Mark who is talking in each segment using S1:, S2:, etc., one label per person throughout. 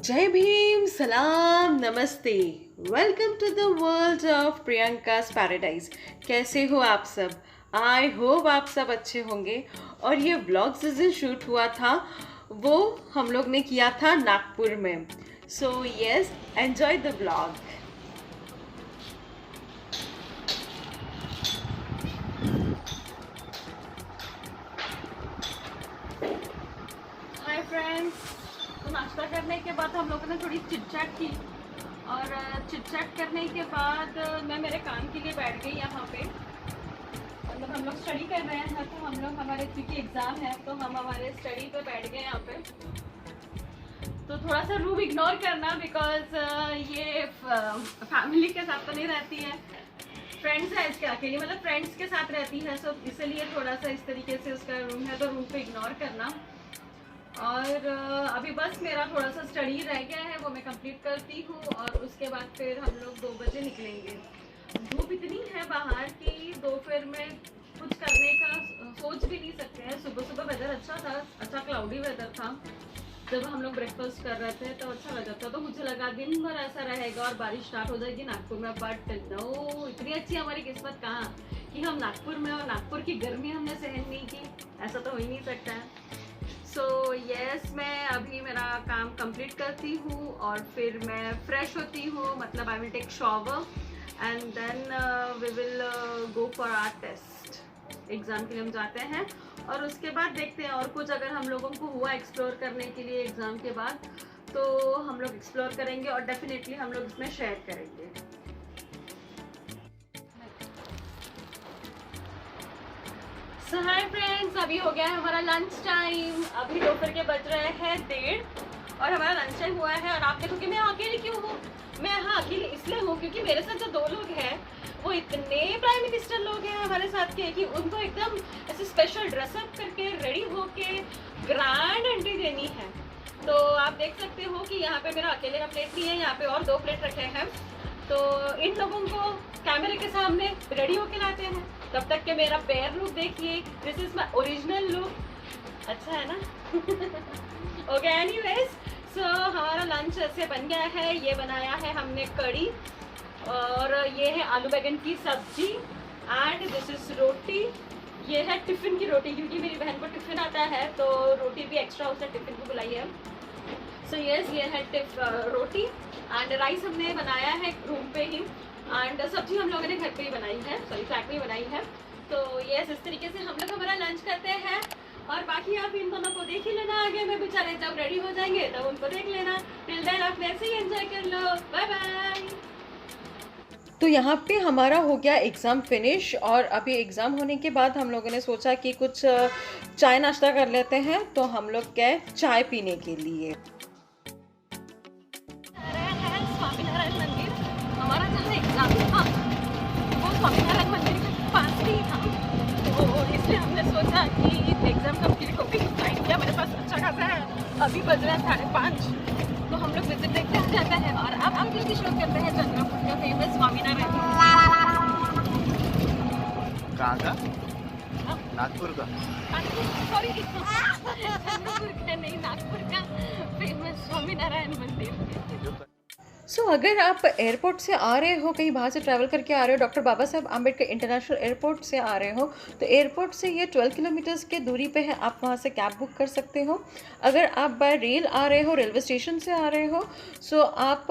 S1: जय भीम, सलाम, नमस्ते। Welcome to the world of Priyanka's paradise. कैसे हो आप सब? आई होप आप सब अच्छे होंगे। और ये व्लॉग जिस दिन शूट हुआ था वो हम लोग ने किया था नागपुर में। So yes, enjoy the vlog. Hi friends. तो नाश्ता करने के बाद हम लोगों ने थोड़ी चिट-चैट की और चिट-चैट करने के बाद मैं मेरे काम के लिए बैठ गई यहाँ पे। मतलब हम लोग स्टडी कर रहे हैं तो हम लोग हमारे क्योंकि एग्ज़ाम है तो हम हमारे स्टडी पे बैठ गए यहाँ पे। तो थोड़ा सा रूम इग्नोर करना बिकॉज ये फैमिली के साथ तो नहीं रहती है, फ्रेंड्स है इसके अकेले, मतलब फ्रेंड्स के साथ रहती है। सो इसलिए थोड़ा सा इस तरीके से उसका रूम है तो रूम को इग्नोर करना। और अभी बस मेरा थोड़ा सा स्टडी रह गया है, वो मैं कंप्लीट करती हूँ और उसके बाद फिर हम लोग 2 बजे निकलेंगे। धूप इतनी है बाहर कि दोपहर में कुछ करने का सोच भी नहीं सकते हैं। सुबह सुबह वेदर अच्छा था, अच्छा क्लाउडी वेदर था। जब हम लोग ब्रेकफास्ट कर रहे थे तो अच्छा वेदर था, तो मुझे लगा दिन भर ऐसा रहेगा और बारिश स्टार्ट हो जाएगी नागपुर में। बट नो, इतनी अच्छी हमारी किस्मत कहाँ कि हम नागपुर में और नागपुर की गर्मी हमने सहन नहीं की। ऐसा तो हो ही नहीं सकता है। सो यस, मैं अभी मेरा काम कंप्लीट करती हूँ और फिर मैं फ्रेश होती हूँ, मतलब I will take shower and then we will go for our test. Exam के लिए हम जाते हैं और उसके बाद देखते हैं और कुछ अगर हम लोगों को हुआ एक्सप्लोर करने के लिए एग्ज़ाम के बाद तो हम लोग एक्सप्लोर करेंगे और डेफिनेटली हम लोग इसमें शेयर करेंगे। सो हाय फ्रेंड्स, अभी हो गया है हमारा लंच टाइम। अभी दोपहर के बज रहे हैं 1:30 और हमारा लंच टाइम हुआ है। और आप देखो कि मैं अकेली क्यों हूँ। मैं यहाँ अकेली इसलिए हूँ क्योंकि मेरे साथ जो 2 लोग हैं वो इतने प्राइम मिनिस्टर लोग हैं हमारे साथ के कि उनको एकदम ऐसे स्पेशल ड्रेसअप करके रेडी होके ग्रैंड एंट्री देनी है। तो आप देख सकते हो कि यहाँ पे मेरा अकेले का प्लेट नहीं है, यहाँ पे और 2 प्लेट रखे हैं। तो इन लोगों को कैमरे के सामने रेडी होके लाते हैं। तब तक के मेरा पेयर लुक देखिए, this is my original look. अच्छा है ना? ओके, एनीवेज, सो हमारा लंच ऐसे बन गया है। ये बनाया है हमने कड़ी और ये है आलू बैगन की सब्जी एंड दिस इज रोटी। ये है टिफ़िन की रोटी क्योंकि मेरी बहन को टिफ़िन आता है तो रोटी भी एक्स्ट्रा उसने टिफ़िन को बुलाई है। सो यस, ये है रोटी एंड राइस हमने बनाया है रूम पे ही एंड सब्जी हम लोगों ने घर पे ही बनाई है, सॉरी फ्लैट में ही बनाई है। तो यस, इस तरीके से हम लोग हमारा लंच करते हैं और बाकी आप इन दोनों को देख ही लेना। आगे में बेचारे जब रेडी हो जाएंगे तब उनको देख लेना। टिल देन आप वैसे ही एंजॉय कर लो। Bye bye. तो यहाँ पे हमारा हो गया एग्ज़ाम फिनिश और अभी एग्ज़ाम होने के बाद हम लोगों ने सोचा कि कुछ चाय नाश्ता कर लेते हैं। तो हम लोग गए चाय पीने के लिए। स्वामीनारायण मंदिर, हमारा जहाँ एग्ज़ाम था वो स्वामीनारायण मंदिर के पास ही था, तो इसलिए हमने सोचा कि एग्ज़ाम कंप्लीट हो गई। टाइम किया मेरे पास अच्छा खासा है, अभी बज रहा है 5:30। तो हम लोग विजिट देखते जाते हैं और अब हम जल्दी शुरू करते हैं चंद्रपुर का फेमस स्वामीनारायण।
S2: कहाँ का? नागपुर का?
S1: सॉरी, चंद्रपुर का नहीं, नागपुर का फेमस स्वामीनारायण मंदिर। सो अगर आप एयरपोर्ट से आ रहे हो, कहीं बाहर से ट्रैवल करके आ रहे हो, डॉक्टर बाबा साहब आम्बेडकर इंटरनेशनल एयरपोर्ट से आ रहे हो, तो एयरपोर्ट से ये 12 किलोमीटर्स के दूरी पे है। आप वहाँ से कैब बुक कर सकते हो। अगर आप बाय रेल आ रहे हो, रेलवे स्टेशन से आ रहे हो, सो आप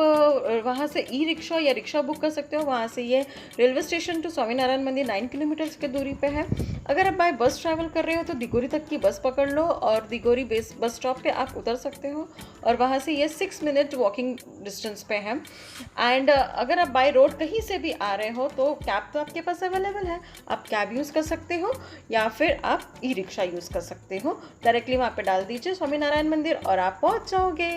S1: वहाँ से ई रिक्शा या रिक्शा बुक कर सकते हो। वहाँ से ये रेलवे स्टेशन टू स्वामीनारायण मंदिर 9 किलोमीटर्स के दूरी पे है। अगर आप बाय बस ट्रैवल कर रहे हो तो दिगोरी तक की बस पकड़ लो और दिगोरी बस स्टॉप पे आप उतर सकते हो और वहाँ से ये 6 मिनट वॉकिंग डिस्टेंस पे है। एंड अगर आप बाय रोड कहीं से भी आ रहे हो तो कैब तो आपके पास अवेलेबल है, आप कैब यूज़ कर सकते हो या फिर आप ई रिक्शा यूज़ कर सकते हो। डायरेक्टली वहाँ पे डाल दीजिए स्वामीनारायण मंदिर और आप पहुँच जाओगे।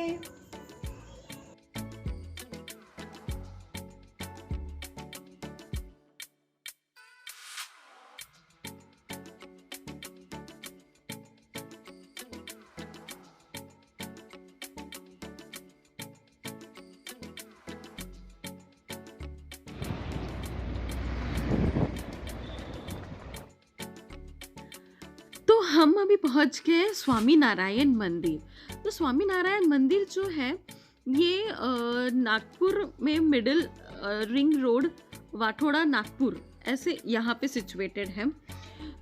S1: तो हम अभी पहुंच गए स्वामी नारायण मंदिर। तो स्वामी नारायण मंदिर जो है ये नागपुर में middle ring road, Wathoda Nagpur, ऐसे यहाँ पे सिचुएटेड है।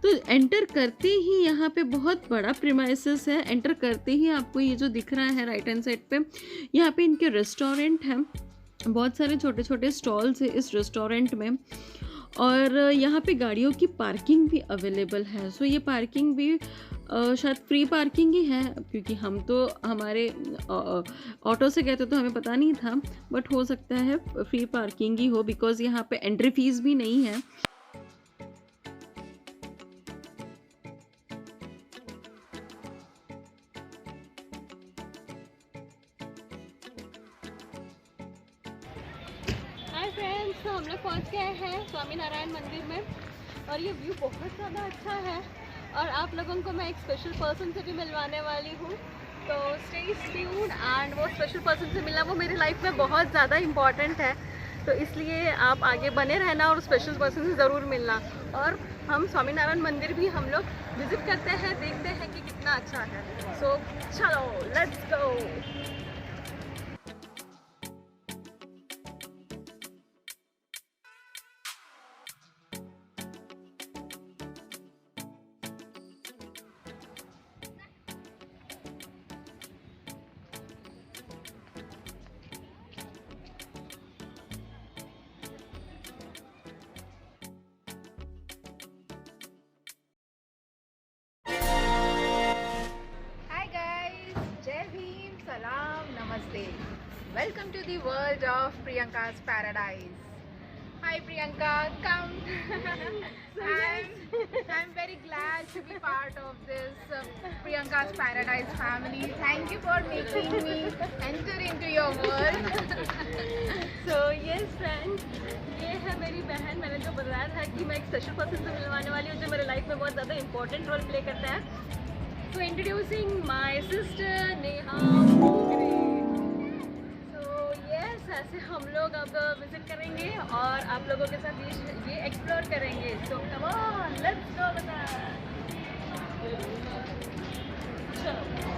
S1: तो एंटर करते ही यहाँ पे बहुत बड़ा प्रीमाइसेस है। एंटर करते ही आपको ये जो दिख रहा है राइट हैंड साइड पे, यहाँ पे इनके रेस्टोरेंट हैं, बहुत सारे छोटे छोटे स्टॉल्स है इस रेस्टोरेंट में, और यहाँ पे गाड़ियों की पार्किंग भी अवेलेबल है। सो ये पार्किंग भी शायद फ्री पार्किंग ही है, क्योंकि हम तो हमारे ऑटो से गए थे तो हमें पता नहीं था, बट हो सकता है फ्री पार्किंग ही हो, बिकॉज यहाँ पे एंट्री फीस भी नहीं है। हाय फ्रेंड्स, तो हम लोग पहुँच गए हैं स्वामी नारायण मंदिर में, और ये व्यू बहुत ज़्यादा अच्छा है, और आप लोगों को मैं एक स्पेशल पर्सन से भी मिलवाने वाली हूँ। तो स्टे ट्यून्ड, एंड वो स्पेशल पर्सन से मिलना वो मेरी लाइफ में बहुत ज़्यादा इम्पॉर्टेंट है, तो इसलिए आप आगे बने रहना और स्पेशल पर्सन से ज़रूर मिलना। और हम स्वामीनारायण मंदिर भी हम लोग विज़िट करते हैं, देखते हैं कि कितना अच्छा है। सो चलो let's go.
S3: Salam, Namaste. Welcome to the world of Priyanka's Paradise. Hi Priyanka, come. I'm very glad to be part of this Priyanka's Paradise family. Thank you for making me enter into your world.
S1: So yes friends, ये है मेरी बहन। मैंने जो बताया था कि मैं एक स्पेशल पर्सन से मिलवाने वाली हूँ जो मेरे लाइफ में बहुत ज़्यादा इंपॉर्टेंट रोल प्ले करता है। So introducing my sister Neha Bhogre. So yes, ऐसे हम लोग अब विजिट करेंगे और आप लोगों के साथ ये एक्सप्लोर करेंगे। So come on, let's go with that. चलो।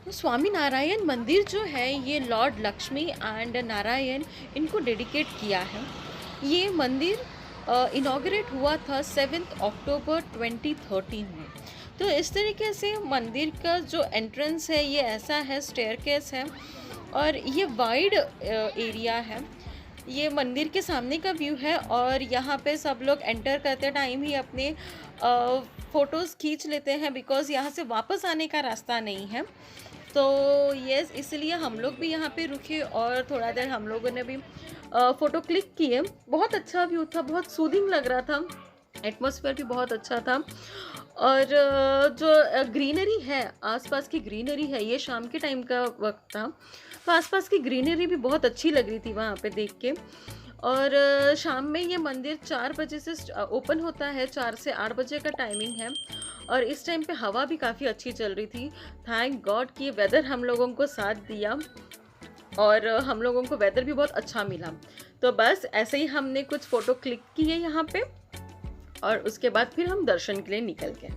S1: तो स्वामी नारायण मंदिर जो है ये लॉर्ड लक्ष्मी एंड नारायण इनको डेडिकेट किया है। ये मंदिर इनॉग्रेट हुआ था 7 अक्टूबर 2013 में। तो इस तरीके से मंदिर का जो एंट्रेंस है ये ऐसा है, स्टेयरकेस है, और ये वाइड एरिया है। ये मंदिर के सामने का व्यू है, और यहाँ पे सब लोग एंटर करते टाइम ही अपने फ़ोटोज़ खींच लेते हैं, बिकॉज़ यहाँ से वापस आने का रास्ता नहीं है। तो यस, इसलिए हम लोग भी यहाँ पे रुके और थोड़ा देर हम लोगों ने भी फ़ोटो क्लिक किए। बहुत अच्छा व्यू था, बहुत सूदिंग लग रहा था, एटमॉस्फेयर भी बहुत अच्छा था, और जो ग्रीनरी है, आसपास की ग्रीनरी है, ये शाम के टाइम का वक्त था, तो आसपास की ग्रीनरी भी बहुत अच्छी लग रही थी वहाँ पे देख के। और शाम में ये मंदिर 4 बजे से ओपन होता है, 4 से 8 बजे का टाइमिंग है, और इस टाइम पे हवा भी काफ़ी अच्छी चल रही थी। थैंक गॉड कि वेदर हम लोगों को साथ दिया, और हम लोगों को वेदर भी बहुत अच्छा मिला। तो बस ऐसे ही हमने कुछ फ़ोटो क्लिक किए यहाँ पे, और उसके बाद फिर हम दर्शन के लिए निकल गए।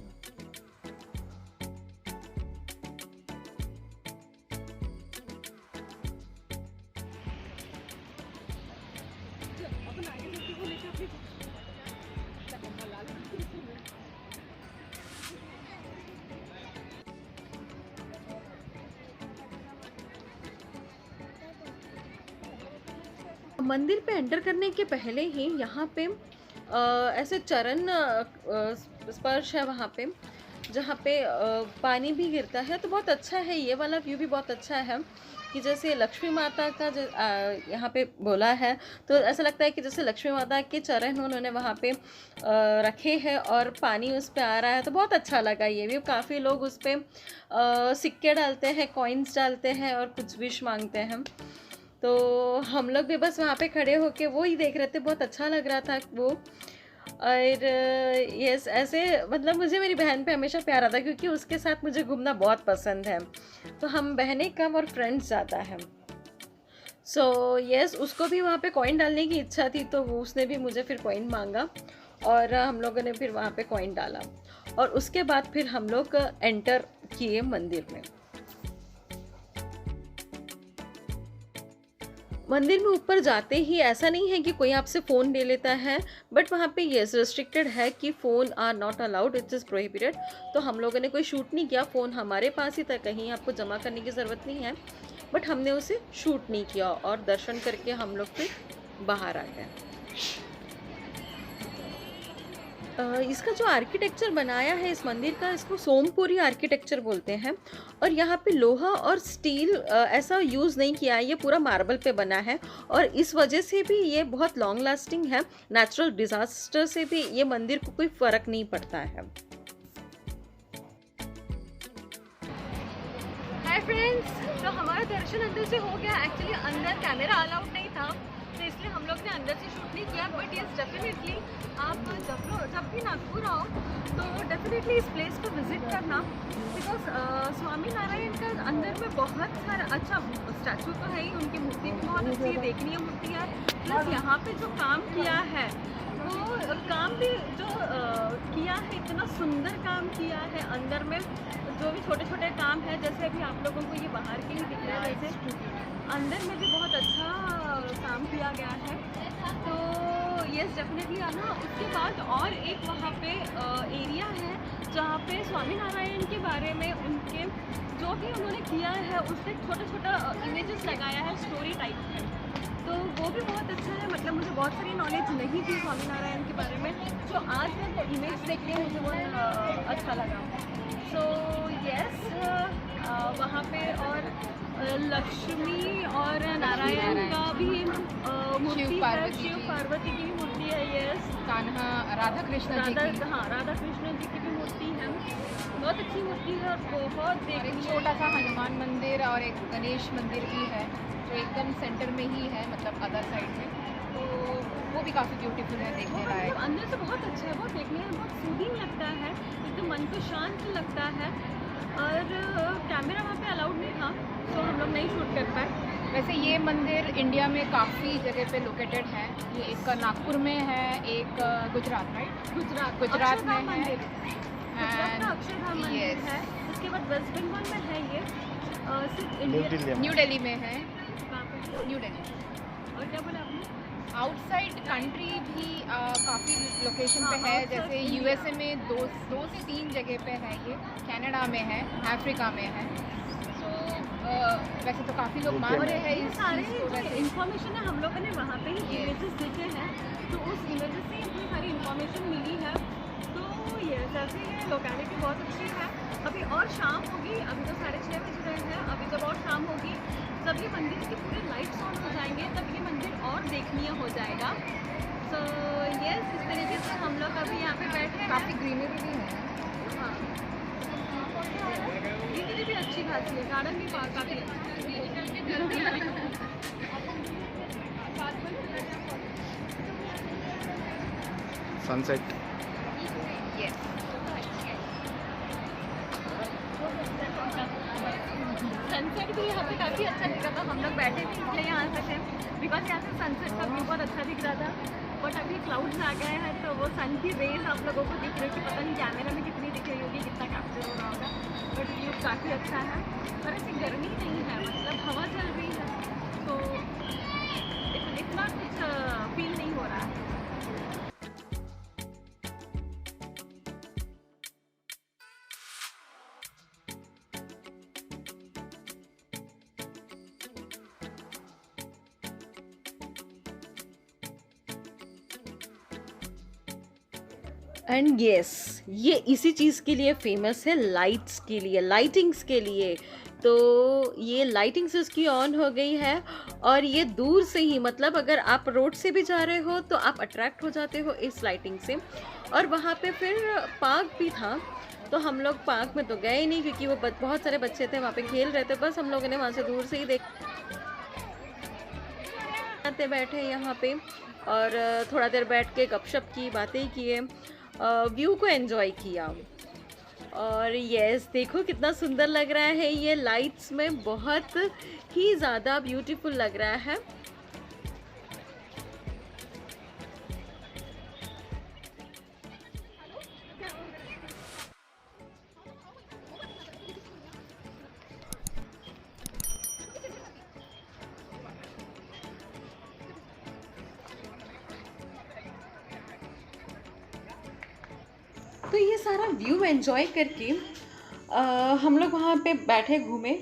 S1: मंदिर पे एंटर करने के पहले ही यहाँ पे ऐसे चरण स्पर्श है वहाँ पे, जहाँ पे पानी भी गिरता है। तो बहुत अच्छा है, ये वाला व्यू भी बहुत अच्छा है कि जैसे लक्ष्मी माता का यहाँ पे बोला है, तो ऐसा लगता है कि जैसे लक्ष्मी माता के चरण उन्होंने वहाँ पे रखे हैं और पानी उस पर आ रहा है। तो बहुत अच्छा लगा ये भी। काफ़ी लोग उस पर सिक्के डालते हैं, कॉइन्स डालते हैं और कुछ विश मांगते हैं। तो हम लोग भी बस वहाँ पे खड़े होके वो ही देख रहे थे, बहुत अच्छा लग रहा था वो। और यस, ऐसे मतलब मुझे मेरी बहन पे हमेशा प्यार आता है, क्योंकि उसके साथ मुझे घूमना बहुत पसंद है। तो हम बहनें कम और फ्रेंड्स ज़्यादा हैं। सो यस, उसको भी वहाँ पे कॉइन डालने की इच्छा थी, तो वो उसने भी मुझे फिर कॉइन मांगा, और हम लोगों ने फिर वहाँ पे कॉइन डाला और उसके बाद फिर हम लोग एंटर किए मंदिर में। मंदिर में ऊपर जाते ही ऐसा नहीं है कि कोई आपसे फ़ोन ले लेता है, बट वहाँ पे यस रेस्ट्रिक्टेड है कि phone are not allowed, it is prohibited. तो हम लोगों ने कोई शूट नहीं किया, फ़ोन हमारे पास ही था, कहीं आपको जमा करने की ज़रूरत नहीं है, बट हमने उसे शूट नहीं किया और दर्शन करके हम लोग फिर बाहर आ गए। इसका जो आर्किटेक्चर बनाया है इस मंदिर का, इसको सोमपुरी आर्किटेक्चर बोलते हैं और यहाँ पे लोहा और स्टील ऐसा यूज़ नहीं किया है, ये पूरा मार्बल पे बना है और इस वजह से भी ये बहुत लॉन्ग लास्टिंग है। नेचुरल डिज़ास्टर से भी ये मंदिर को कोई फ़र्क नहीं पड़ता है। हाय फ्रेंड्स, तो हमारा दर्शन अंदर से हो गया। एक्चुअली अंदर कैमरा अलाउड नहीं था, तो इसलिए हम लोग ने अंदर से शूट नहीं किया, बट यस डेफिनेटली आप जब भी नागपुर आओ तो डेफिनेटली इस प्लेस को विज़िट करना, बिकॉज स्वामी नारायण का अंदर में बहुत सारा अच्छा स्टैचू तो है ही, उनकी मूर्ति भी बहुत अच्छी है, देखनीय मूर्ति है। प्लस यहाँ पे जो काम किया है वो काम भी जो किया है, इतना सुंदर काम किया है। अंदर में जो भी छोटे छोटे काम है, जैसे अभी आप लोगों को ये बाहर के ही दिख रहा है, वैसे अंदर में भी बहुत अच्छा काम किया गया है। तो यस डेफिनेटली आना। उसके बाद और एक वहाँ पे एरिया है जहाँ पे स्वामी नारायण के बारे में उनके जो भी उन्होंने किया है उससे छोटा छोटा इमेजेस लगाया है स्टोरी टाइप में, तो वो भी बहुत अच्छा है। मतलब मुझे बहुत सारी नॉलेज नहीं थी स्वामी नारायण के बारे में, जो आज मैं वो इमेज देख के मुझे बहुत अच्छा लगा। सो यस वहाँ पे और लक्ष्मी और नारायण का भी मूर्ति है, शिव पार्वती की भी मूर्ति है। यस
S3: कान्हा राधा कृष्ण जी की,
S1: हाँ राधा कृष्ण जी की भी मूर्ति है, बहुत अच्छी मूर्ति है और बहुत
S3: और एक छोटा सा हनुमान मंदिर और एक गणेश मंदिर भी है जो एकदम सेंटर में ही है, मतलब अदर साइड में, तो वो भी काफ़ी ब्यूटीफुल है, देखने लायक।
S1: अंदर से बहुत अच्छा है, वो देखने में बहुत सूदिंग लगता है, एकदम मन को शांत लगता है। और कैमरा वहाँ पे अलाउड नहीं था, तो हम लोग नहीं शूट कर पाए।
S3: वैसे ये मंदिर इंडिया में काफ़ी जगह पे लोकेटेड है, ये एक नागपुर में है, एक गुजरात, राइट, गुजरात में है,
S1: अक्षरधाम मंदिर है। उसके बाद वेस्ट बंगाल में है, ये सिर्फ
S3: न्यू दिल्ली में है, न्यू दिल्ली।
S1: और क्या बोला आपने?
S3: आउटसाइड कंट्री भी काफ़ी लोकेशन पे है, जैसे यूएसए में दो से तीन जगह पे है, ये कनाडा में है, अफ्रीका में है। तो वैसे तो काफ़ी लोग मान रहे हैं इस
S1: सारे
S3: चीज़ को। वैसे
S1: इन्फॉर्मेशन है हम लोगों ने वहाँ पे ही इमेजेस देखे हैं, तो उस इमेजेस से इतनी सारी इन्फॉर्मेशन मिली है। तो ये ऐसे ये लोकेलिटी बहुत अच्छी है। अभी और शाम होगी, अभी तो 6:30 बज रहे हैं, अभी जब और शाम होगी तब ये मंदिर के पूरे लाइट्स ऑन हो जाएंगे, तब ये मंदिर और देखनीय हो जाएगा। सो यस इस तरीके से हम लोग अभी यहाँ पे बैठे हैं।
S3: काफ़ी ग्रीनरी भी है,
S1: हाँ ग्रीनरी भी अच्छी खासी है, गार्डन भी काफ़ी
S2: सनसेट।
S1: सनसेट भी यहाँ पे काफ़ी अच्छा दिख रहा था। हम लोग बैठे थे इसलिए यहाँ से थे, बिकॉज यहाँ से सनसेट का व्यू बहुत अच्छा दिख रहा था। बट अभी क्लाउड्स आ गए हैं, तो वो सन की रेज आप लोगों को दिख रही है, पता नहीं कैमरा में कितनी दिख रही होगी, कितना कैप्चर हो रहा होगा, बट व्यू काफ़ी अच्छा है। और ऐसी गर्मी नहीं है, मतलब हवा चल रही है, तो इतना कुछ फील नहीं हो रहा है। एंड येस ये इसी चीज़ के लिए फेमस है, लाइट्स के लिए, लाइटिंग्स के लिए। तो ये लाइटिंग्स इसकी ऑन हो गई है और ये दूर से ही, मतलब अगर आप रोड से भी जा रहे हो तो आप अट्रैक्ट हो जाते हो इस लाइटिंग से। और वहाँ पे फिर पार्क भी था, तो हम लोग पार्क में तो गए नहीं क्योंकि वो बहुत सारे बच्चे थे वहाँ पे खेल रहे थे, बस हम लोगों ने वहाँ से दूर से ही देखते बैठे यहाँ पे और थोड़ा देर बैठ के गपशप की, बातें किए, व्यू को एंजॉय किया। और यस देखो कितना सुंदर लग रहा है, ये लाइट्स में बहुत ही ज़्यादा ब्यूटीफुल लग रहा है। तो ये सारा व्यू एंजॉय करके हम लोग वहाँ पे बैठे घूमे।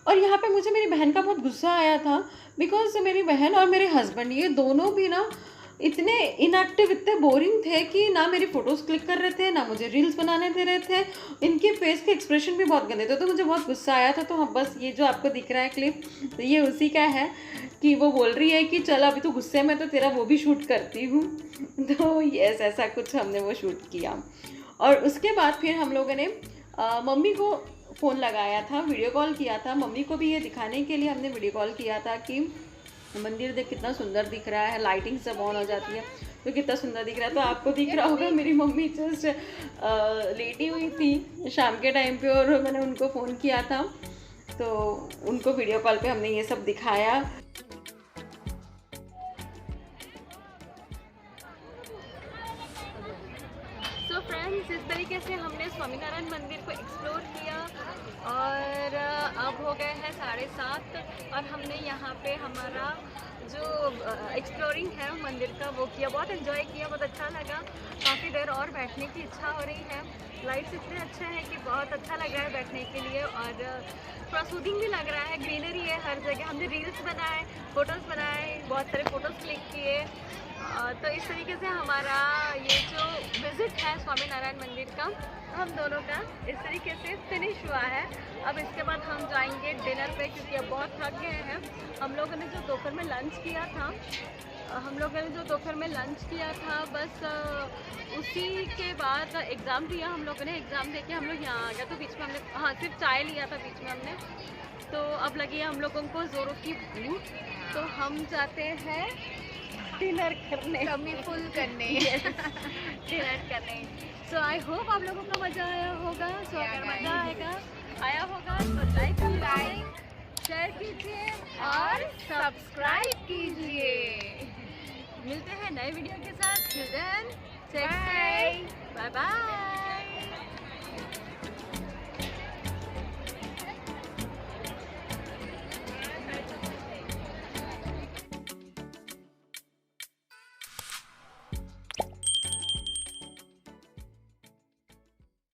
S1: और यहाँ पे मुझे मेरी बहन का बहुत गुस्सा आया था, बिकॉज मेरी बहन और मेरे हस्बैंड ये दोनों भी ना इतने इनएक्टिव, इतने बोरिंग थे कि ना मेरी फ़ोटोज़ क्लिक कर रहे थे, ना मुझे रील्स बनाने दे रहे थे। इनके फेस के एक्सप्रेशन भी बहुत गंदे थे, तो मुझे बहुत गुस्सा आया था। तो हाँ, बस ये जो आपको दिख रहा है क्लिप, तो ये उसी का है कि वो बोल रही है कि चल अभी तो गुस्से में, तो तेरा वो भी शूट करती हूँ। तो यस, ऐसा कुछ हमने वो शूट किया। और उसके बाद फिर हम लोगों ने मम्मी को फ़ोन लगाया था, वीडियो कॉल किया था। मम्मी को भी ये दिखाने के लिए हमने वीडियो कॉल किया था कि मंदिर देख कितना सुंदर दिख रहा है, लाइटिंग सब ऑन हो जाती है तो कितना सुंदर दिख रहा है। तो आपको दिख रहा होगा मेरी मम्मी जस्ट लेटी हुई थी शाम के टाइम पे, और मैंने उनको फ़ोन किया था, तो उनको वीडियो कॉल पे हमने ये सब दिखाया। सो फ्रेंड्स, इस तरीके से हमने स्वामीनारायण मंदिर को एक्सप्लोर किया और अब हो गए हैं 7:30 और हमने यहाँ पे हमारा जो एक्सप्लोरिंग है मंदिर का वो किया। बहुत एंजॉय किया, बहुत अच्छा लगा। काफ़ी देर और बैठने की इच्छा हो रही है। लाइट्स इतने अच्छे हैं कि बहुत अच्छा लग रहा है बैठने के लिए, और थोड़ा सूदिंग भी लग रहा है। ग्रीनरी है हर जगह। हमने रील्स बनाए, फ़ोटोज़ बनाए, बहुत सारे फ़ोटोज़ क्लिक किए। तो इस तरीके से हमारा ये जो विज़िट है स्वामीनारायण मंदिर का, हम दोनों का इस तरीके से फिनिश हुआ है। अब इसके बाद हम जाएंगे डिनर पे, क्योंकि अब बहुत थक गए हैं। हम लोगों ने जो दोपहर में लंच किया था बस उसी के बाद एग्ज़ाम दिया हम लोगों ने। एग्ज़ाम दे के हम लोग यहाँ आ गए, तो बीच में हमने सिर्फ चाय लिया था बीच में हमने। तो अब लगी है हम लोगों को ज़ोरों की भूख, तो हम जाते हैं डिनर करने,
S3: कमी फुल करने।
S1: डिनर करने। सो आई होप आप लोगों को मज़ा आया होगा। सो अगर मज़ा आया होगा तो लाइक शेयर कीजिए
S3: और सब्सक्राइब कीजिए।
S1: मिलते हैं नए वीडियो के साथ। Till then,
S3: bye.
S1: Bye bye.